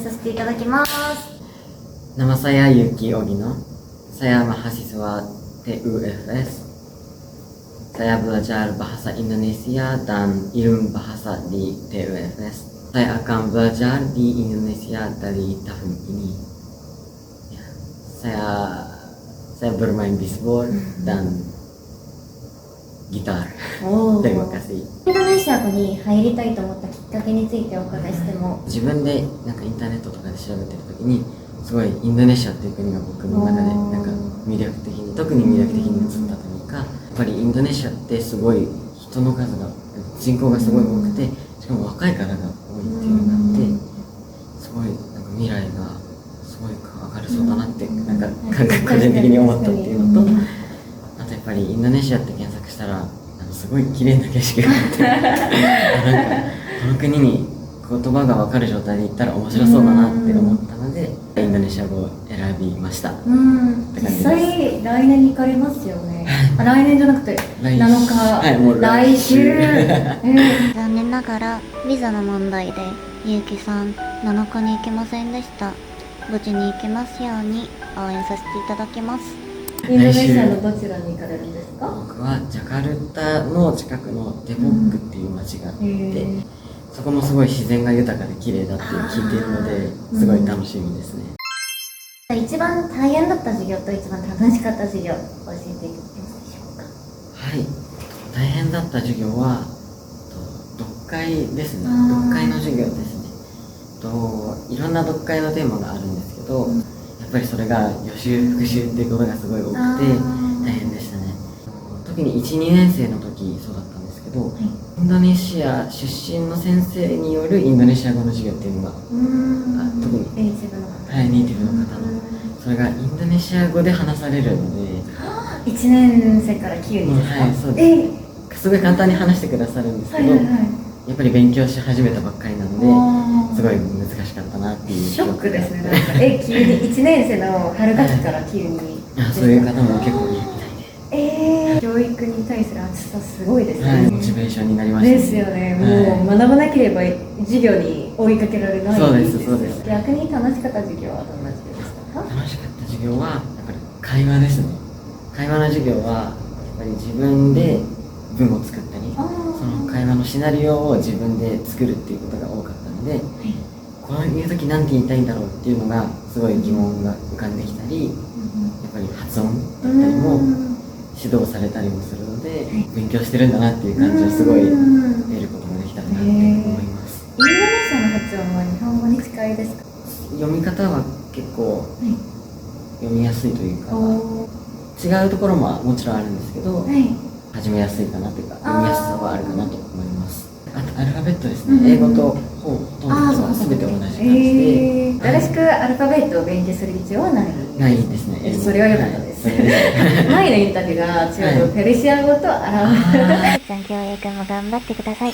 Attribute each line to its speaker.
Speaker 1: させていただきます。
Speaker 2: Nama saya Yuki Ogino. Saya mahasiswa TUFS. Saya belajar bahasa Indonesia dan ilmu bahasa di TUFS. Saya akan belajar di Indonesia dari tahun ini. Ya, saya bermain bisbol dan gitar. Terima kasih.
Speaker 1: インドネシア語に入りたいと思ったきっかけについてお伺いしても。
Speaker 2: 自分でなんかインターネットとかで調べてるときにすごいインドネシアっていう国が僕の中でなんか魅力的に特に魅力的に映ったというか、やっぱりインドネシアってすごい人の数が人口がすごい多くて、しかも若い方が多いっていうのがあって、すごいなんか未来がすごい明るそうだなってなんか個人的に思ったっていうのと、あとやっぱりインドネシアって検索したらすごい綺麗な景色があってなんかこの国に言葉が分かる状態で行ったら面白そうだなって思ったのでインドネシア語を選びました。
Speaker 1: 実際来年に行かれますよね。来年じゃなくて7日、
Speaker 2: はい、もう
Speaker 1: 来週
Speaker 3: 残念ながらビザの問題でゆうきさん7日に行けませんでした。無事に行けますように応援させていただきます。
Speaker 1: インドネシアのどちらに行かれるんですか？
Speaker 2: 僕はジャカルタの近くのデポックっていう街があって、そこもすごい自然が豊かで綺麗だって聞いているのですごい楽しみですね。
Speaker 1: 一番大変だった授業と一番楽しかった授業教えていただけますでしょうか？
Speaker 2: はい、大変だった授業は読解ですね。読解の授業ですね。いろんな読解のテーマがあるんですけど、やっぱりそれが予習復習っていうことがすごい多くて大変でしたね。特に 1,2 年生の時そうだったんですけど、インドネシア出身の先生によるインドネシア語の授業っていうのが特に
Speaker 1: ネイティブの方、
Speaker 2: ネイティブの方のそれがインドネシア語で話されるので
Speaker 1: 1年生から9にですか？
Speaker 2: はいそうです、すごい簡単に話してくださるんですけど、やっぱり勉強し始めたばっかりなのですごい難しかったなっていう
Speaker 1: ショックですね。なんか急に1年生の春学期から急に
Speaker 2: そういう方も結構いるみたいで、
Speaker 1: 教育に対する熱さすごいですね。
Speaker 2: モチベーションになりましたね。
Speaker 1: ですよね。もう学ばなければ授業に追いかけられない。
Speaker 2: そうですそうです。
Speaker 1: 逆に楽しかった授業はどんな授業でしたか？
Speaker 2: 楽しかった授業はやっぱり会話ですね。会話の授業はやっぱり自分で文を作ったり、その会話のシナリオを自分で作るっていうことが多かったので、こういう時なんて言いたいんだろうっていうのがすごい疑問が浮かんできたり、やっぱり発音だったりも指導されたりもするので、勉強してるんだなっていう感じをすごい得ることができたらなって思います。
Speaker 1: インドネシアの発音は日本語に近いですか？
Speaker 2: 読み方は結構読みやすいというか、違うところももちろんあるんですけど、始めやすいかなというか読みやすさはあるかなと思います。あとアルファベットですね。英語とほとんどは全て同じ感じで、
Speaker 1: 新しくアルファベットを勉強する必要はない
Speaker 2: ですね。
Speaker 1: それは良かったです。前のインタビューがちょうどペルシア語とアラブ
Speaker 3: 残業英語も頑張ってください。